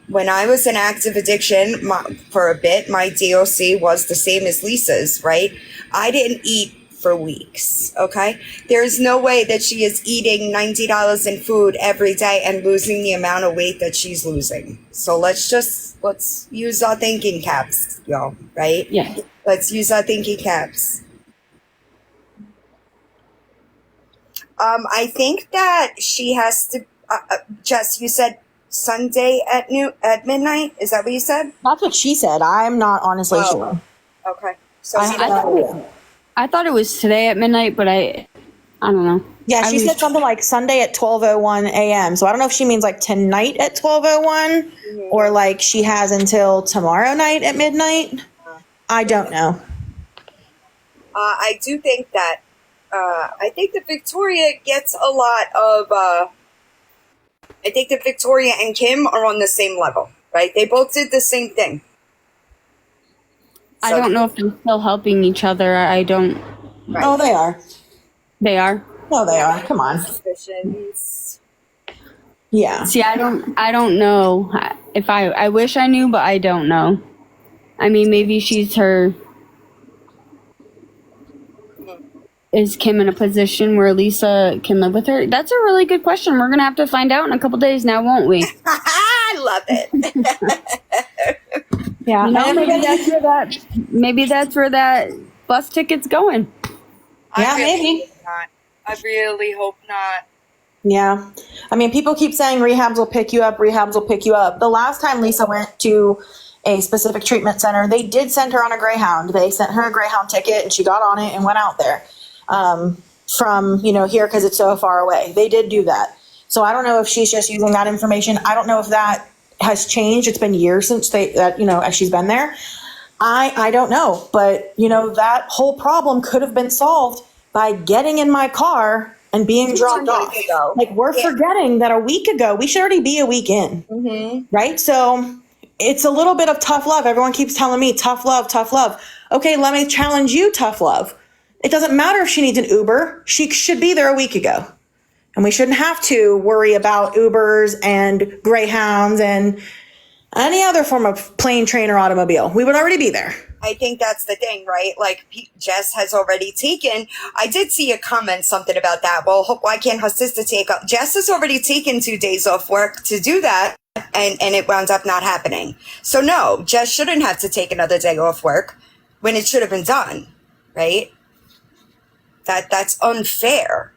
When I was in active addiction for a bit, my DOC was the same as Lisa's, right? I didn't eat for weeks, okay? There's no way that she is eating $90 in food every day and losing the amount of weight that she's losing. So let's use our thinking caps, y'all, right? Yeah. Let's use our thinking caps. I think that she has to, Jess, you said Sunday at midnight? Is that what you said? That's what she said. I'm not honestly sure. Okay. So I thought it was today at midnight, but I don't know. Yeah, she said something like Sunday at 12:01 a.m. So I don't know if she means like tonight at 12:01 or like she has until tomorrow night at midnight. I don't know. I do think that I think that Victoria gets a lot of. I think that Victoria and Kim are on the same level, right? They both did the same thing. I don't know if they're still helping each other. I don't. Right. Oh, they are. They are. No, they are. Come on. Suspicions. Yeah. See, I don't know if I wish I knew, but I don't know. I mean, maybe she's her. Is Kim in a position where Lisa can live with her? That's a really good question. We're gonna have to find out in a couple days now, won't we? I love it. Yeah. You know, maybe that's where that bus ticket's going. Yeah, maybe. Hope not. I really hope not. Yeah. I mean, people keep saying rehabs will pick you up, rehabs will pick you up. The last time Lisa went to a specific treatment center, they did send her on a Greyhound. They sent her a Greyhound ticket and she got on it and went out there from, here because it's so far away. They did do that. So I don't know if she's just using that information. I don't know if that has changed. It's been years since as she's been there. I don't know. But, that whole problem could have been solved by getting in my car and being dropped off. Like we're forgetting that a week ago, we should already be a week in, right? So it's a little bit of tough love. Everyone keeps telling me tough love, tough love. Okay, let me challenge you, tough love. It doesn't matter if she needs an Uber. She should be there a week ago. And we shouldn't have to worry about Ubers and Greyhounds and any other form of plane, train, or automobile. We would already be there. I think that's the thing, right? Like Jess has already taken. I did see a comment, something about that. Well, why can't her sister take up? Jess has already taken 2 days off work to do that, and it wound up not happening. So no, Jess shouldn't have to take another day off work when it should have been done, right? That's unfair.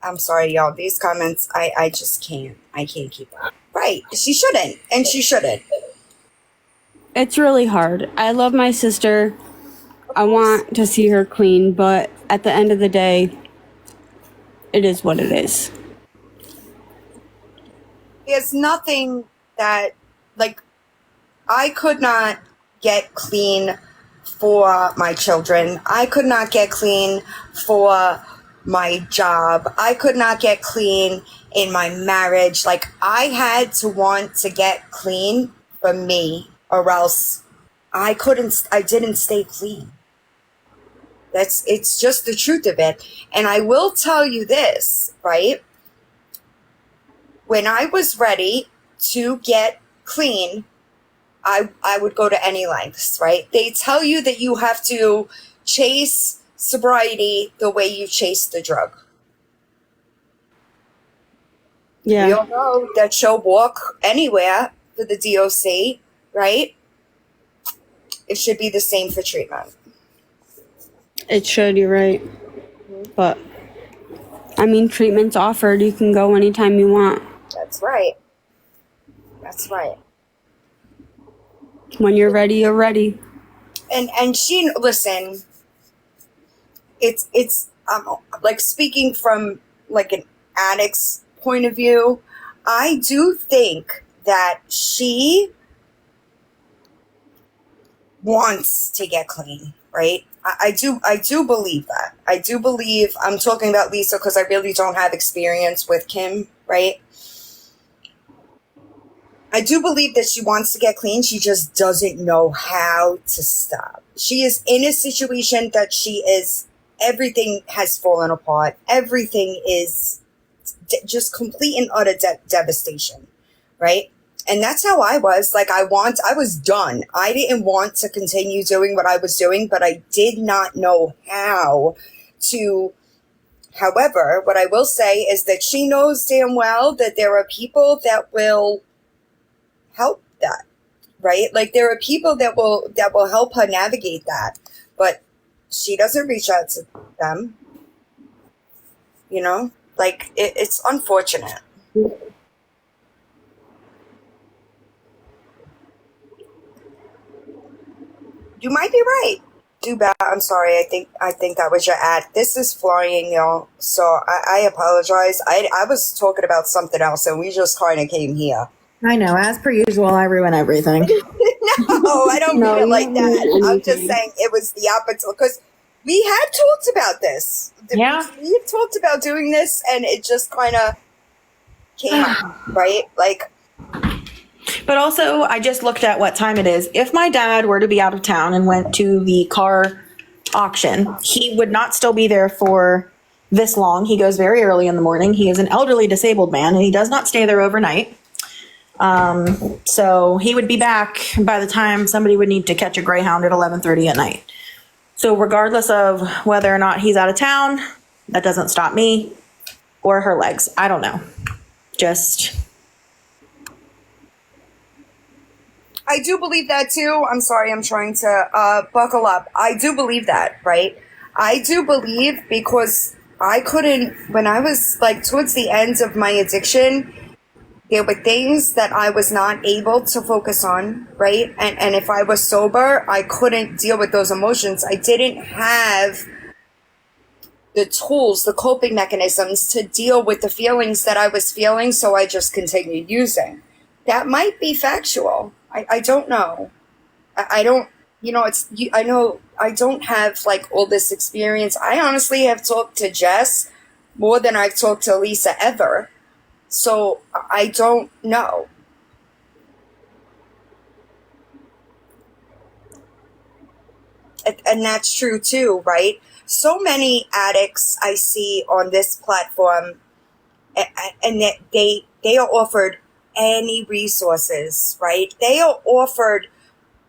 I'm sorry, y'all. These comments, I just can't. I can't keep up. Right. She shouldn't. And she shouldn't. It's really hard. I love my sister. I want to see her clean, but at the end of the day, it is what it is. There's nothing that, I could not get clean for my children. I could not get clean for my job. I could not get clean in my marriage. I had to want to get clean for me, or else I didn't stay clean. It's just the truth of it. And I will tell you this, right? When I was ready to get clean, I would go to any lengths, right? They tell you that you have to chase sobriety the way you chase the drug. Yeah. We all know that she'll walk anywhere for the DOC, right? It should be the same for treatment. It should, you're right. But, I mean, treatment's offered. You can go anytime you want. That's right. That's right. When you're ready, you're ready. And she, listen, it's speaking from an addict's point of view, I do think that she wants to get clean, right? I do believe that. I do believe, I'm talking about Lisa because I really don't have experience with Kim, right? I do believe that she wants to get clean. She just doesn't know how to stop. She is in a situation that everything has fallen apart. Everything is just complete and utter devastation, right? And that's how I was. I was done. I didn't want to continue doing what I was doing, but I did not know how to. However, what I will say is that she knows damn well that there are people that will help that, right? There are people that will help her navigate that, but she doesn't reach out to them. It's unfortunate. You might be right. Too bad. I'm sorry. I think that was your ad. This is flying, y'all. So I apologize. I was talking about something else, and we just kind of came here. I know, as per usual, I ruin everything. No, I don't No, mean it you like don't that. mean I'm just anything. saying it was the opposite because we had talked about this. Yeah. We had talked about doing this, and it just kind of came up, right? Like, But also, I just looked at what time it is. If my dad were to be out of town and went to the car auction, he would not still be there for this long. He goes very early in the morning. He is an elderly disabled man and he does not stay there overnight. So he would be back by the time somebody would need to catch a Greyhound at 11:30 at night. So regardless of whether or not he's out of town, that doesn't stop me or her legs. I don't know. Just... I do believe that too. I'm sorry, I'm trying to buckle up. I do believe that, right? I do believe because I couldn't, when I was like towards the end of my addiction, there were things that I was not able to focus on, right? And if I was sober, I couldn't deal with those emotions. I didn't have the tools, the coping mechanisms to deal with the feelings that I was feeling, so I just continued using. That might be factual. I don't know. I don't, I know I don't have like all this experience. I honestly have talked to Jess more than I've talked to Lisa ever. So I don't know. And that's true too, right? So many addicts I see on this platform, and that they are offered any resources, right? They are offered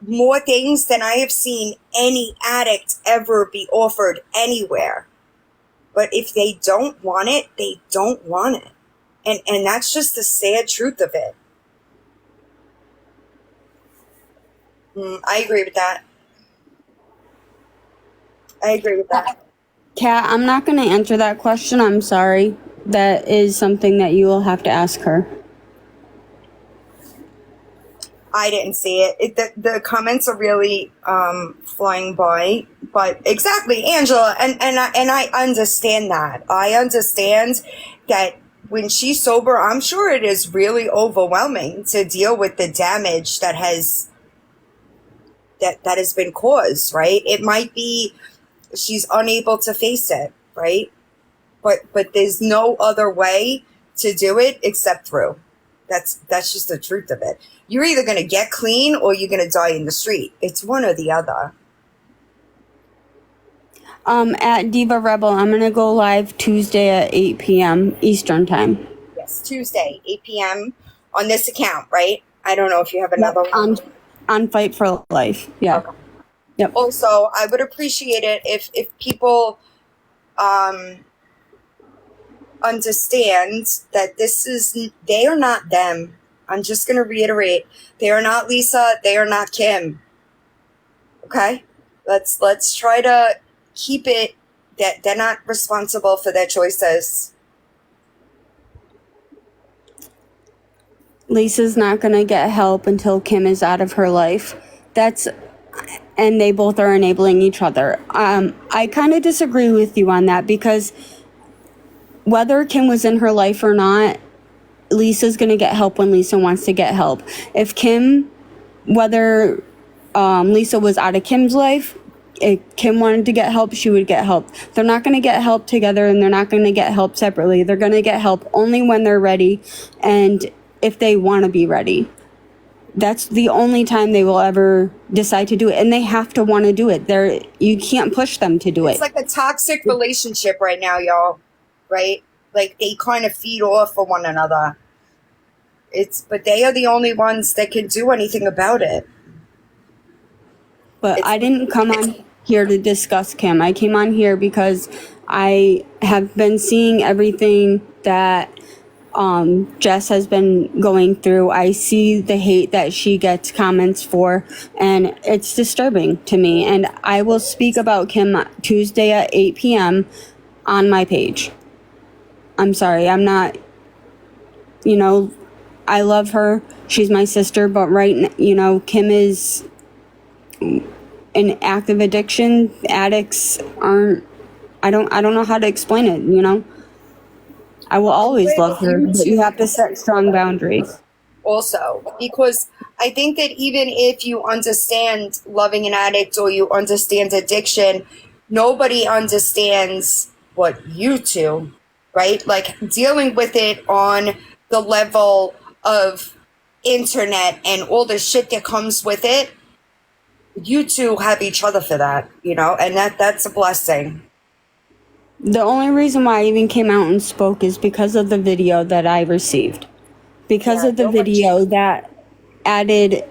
more things than I have seen any addict ever be offered anywhere. But if they don't want it, they don't want it. And that's just the sad truth of it. I agree with that. I agree with that. Kat, I'm not going to answer that question. I'm sorry. That is something that you will have to ask her. I didn't see it. The comments are really flying by, but exactly, Angela, and I understand that. I understand that when she's sober, I'm sure it is really overwhelming to deal with the damage that has been caused. Right? It might be she's unable to face it. Right? But there's no other way to do it except through. That's just the truth of it. You're either going to get clean or you're going to die in the street. It's one or the other. At Diva Rebel, I'm going to go live Tuesday at 8 p.m. Eastern Time. Yes, Tuesday, 8 p.m. on this account, right? I don't know if you have another one. On Fight for Life. Yeah. Okay. Yep. Also, I would appreciate it if people understand that they are not them. I'm just going to reiterate. They are not Lisa. They are not Kim. Okay? Let's try to keep it that they're not responsible for their choices. Lisa's not going to get help until Kim is out of her life. And they both are enabling each other. I kind of disagree with you on that because whether Kim was in her life or not, Lisa's going to get help when Lisa wants to get help. If whether Lisa was out of Kim's life, if Kim wanted to get help, she would get help. They're not going to get help together and they're not going to get help separately. They're going to get help only when they're ready and if they want to be ready. That's the only time they will ever decide to do it. And they have to want to do it. You can't push them to do it. It's like a toxic relationship right now, y'all. Right? Like they kind of feed off of one another. But they are the only ones that can do anything about it. But I didn't come on here to discuss Kim. I came on here because I have been seeing everything that Jess has been going through. I see the hate that she gets comments for, and it's disturbing to me. And I will speak about Kim Tuesday at 8 p.m. on my page. I'm sorry, I'm not, I love her. She's my sister, but Kim is an active addiction. Addicts aren't, I don't know how to explain it, you know? I will always love her, but you have to set strong boundaries. Also, because I think that even if you understand loving an addict or you understand addiction, nobody understands what you two, right? Like dealing with it on the level of internet and all the shit that comes with it. You two have each other for that, you know, and that's a blessing. The only reason why I even came out and spoke is because of the video that I received. Because of the video that added,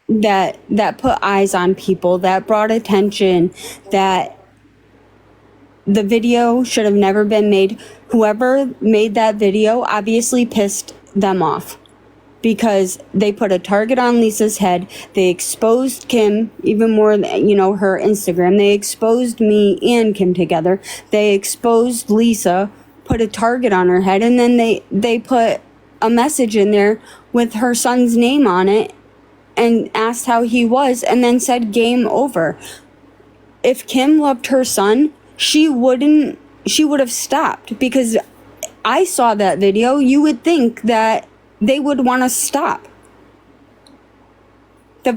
that put eyes on people, that brought attention, that the video should have never been made. Whoever made that video obviously pissed them off, because they put a target on Lisa's head. They exposed Kim even more than, you know, her Instagram. They exposed me and Kim together. They exposed Lisa, put a target on her head, and then they put a message in there with her son's name on it and asked how he was, and then said game over. If Kim loved her son, she would have stopped, because I saw that video. You would think that they would want to stop. The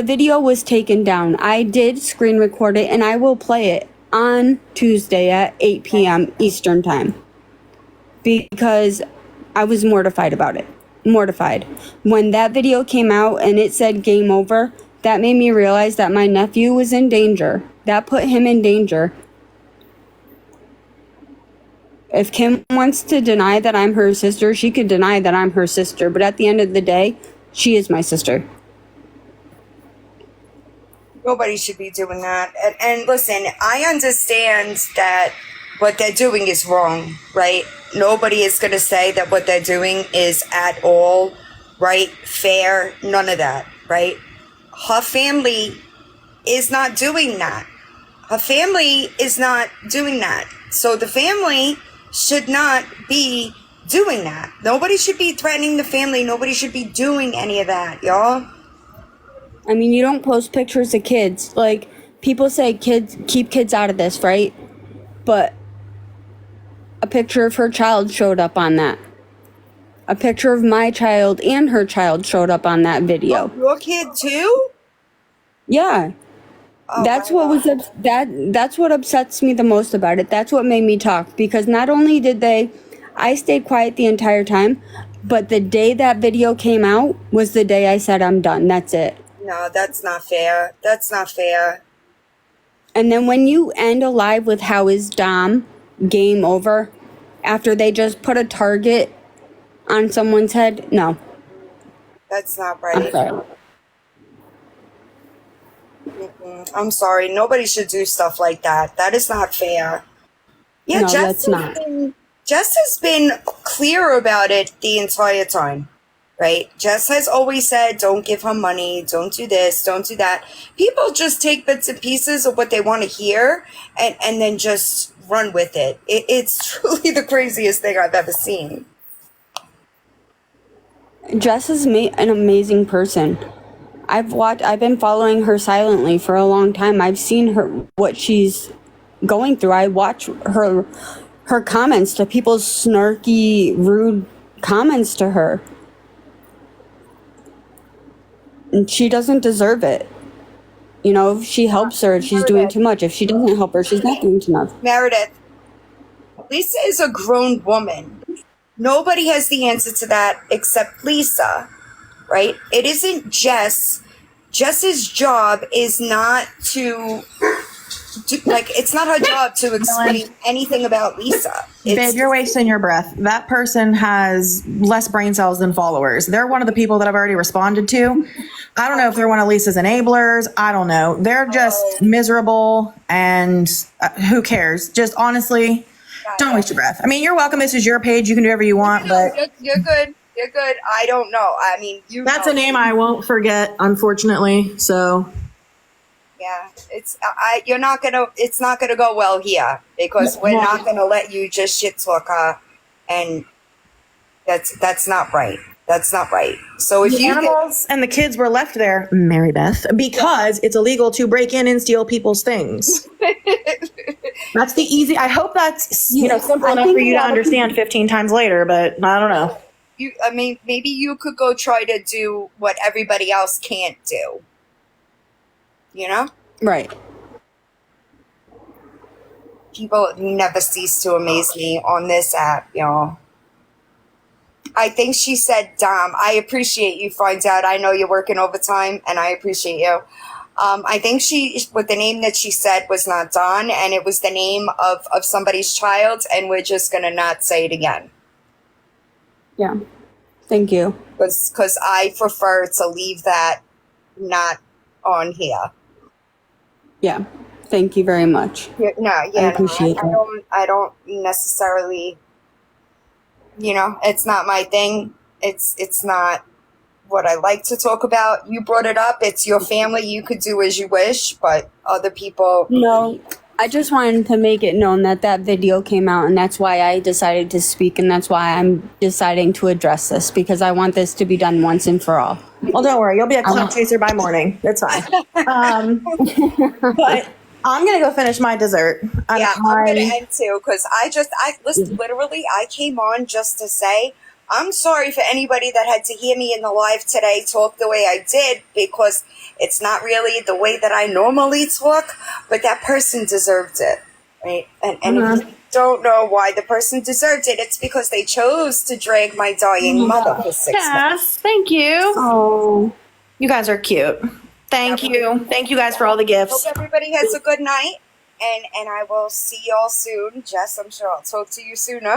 video was taken down. I did screen record it, and I will play it on Tuesday at 8 p.m. Eastern time, because I was mortified about it. Mortified. When that video came out and it said game over, that made me realize that my nephew was in danger. That put him in danger. If Kim wants to deny that I'm her sister, she could deny that I'm her sister. But at the end of the day, she is my sister. Nobody should be doing that. And listen, I understand that what they're doing is wrong, right? Nobody is going to say that what they're doing is at all right, fair, none of that, right? Her family is not doing that. Her family is not doing that. So the family should not be doing that. Nobody should be threatening the family. Nobody should be doing any of that, y'all. I mean, you don't post pictures of kids. Like, people say kids, keep kids out of this, right? But a picture of her child showed up on that. A picture of my child and her child showed up on that video. Oh, your kid too? Yeah. Oh, That's what was that's what upsets me the most about it. That's what made me talk, because not only did I stayed quiet the entire time, but the day that video came out was the day I said I'm done. That's it. No, that's not fair. That's not fair. And then when you end a live with how is Dom, game over, after they just put a target on someone's head, no. That's not right. I'm sorry. I'm sorry. Nobody should do stuff like that. That is not fair. Yeah, No, Jess that's not. Jess has been clear about it the entire time, right? Jess has always said, don't give her money, don't do this, don't do that. People just take bits and pieces of what they want to hear and then just run with it. It's truly the craziest thing I've ever seen. Jess is an amazing person. I've been following her silently for a long time. I've seen what she's going through. I watch her comments to people's snarky, rude comments to her. And she doesn't deserve it. You know, if she helps her, she's doing too much. If she doesn't help her, she's not doing enough. Meredith, Lisa is a grown woman. Nobody has the answer to that except Lisa, right? It isn't Jess. Jess's job is not to it's not her job to explain anything about Lisa. Babe, you're wasting your breath. That person has less brain cells than followers. They're one of the people that I've already responded to. I don't know if they're one of Lisa's enablers. I don't know. They're just miserable, and who cares? Just honestly, don't waste your breath. I mean, you're welcome. This is your page. You can do whatever you want, but you're good. You're good. I don't know. I mean, that's a name I won't forget, unfortunately. So. Yeah, it's not gonna go well here, because we're not gonna let you just shit talk her, and that's not right. That's not right. So if The you animals and the kids were left there, Mary Beth, because it's illegal to break in and steal people's things. That's the easy. I hope that's simple I enough think for you a to lot of understand 15 times later, but I don't know. I mean, maybe you could go try to do what everybody else can't do. You know? Right. People never cease to amaze me on this app, y'all. I think she said Dom. I appreciate you, Finds Out. I know you're working overtime, and I appreciate you. I think with the name that she said was not Don, and it was the name of somebody's child, and we're just going to not say it again. Yeah. Thank you. Because I prefer to leave that not on here. Yeah. Thank you very much. I appreciate that. I don't necessarily, it's not my thing. It's not what I like to talk about. You brought it up. It's your family. You could do as you wish, but other people. No, I just wanted to make it known that video came out, and that's why I decided to speak, and that's why I'm deciding to address this, because I want this to be done once and for all. Well, don't worry. You'll be a clout chaser by morning. That's fine. But I'm going to go finish my dessert. Yeah, I'm going to end too, because listen, literally, I came on just to say, I'm sorry for anybody that had to hear me in the live today talk the way I did, because it's not really the way that I normally talk, but that person deserved it, right? And if you don't know why the person deserved it, it's because they chose to drag my dying mother for 6 months. Yes, thank you. Oh, You guys are cute. Thank you. Thank you guys for all the gifts. Hope everybody has a good night, and I will see y'all soon. Jess, I'm sure I'll talk to you sooner.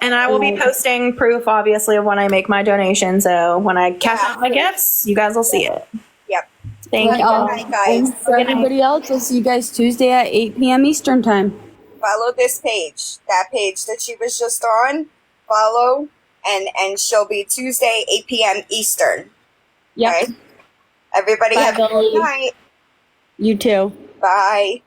And I will be posting proof, obviously, of when I make my donation. So when I cash out my gifts, you guys will see it. Yep. Thank you. Good night, guys. and for everybody else, we'll see you guys Tuesday at 8 p.m. Eastern time. Follow this page, that page that she was just on. Follow, and she'll be Tuesday, 8 p.m. Eastern. Yep. Okay? Everybody Bye, have a good Billy. night. You too. Bye.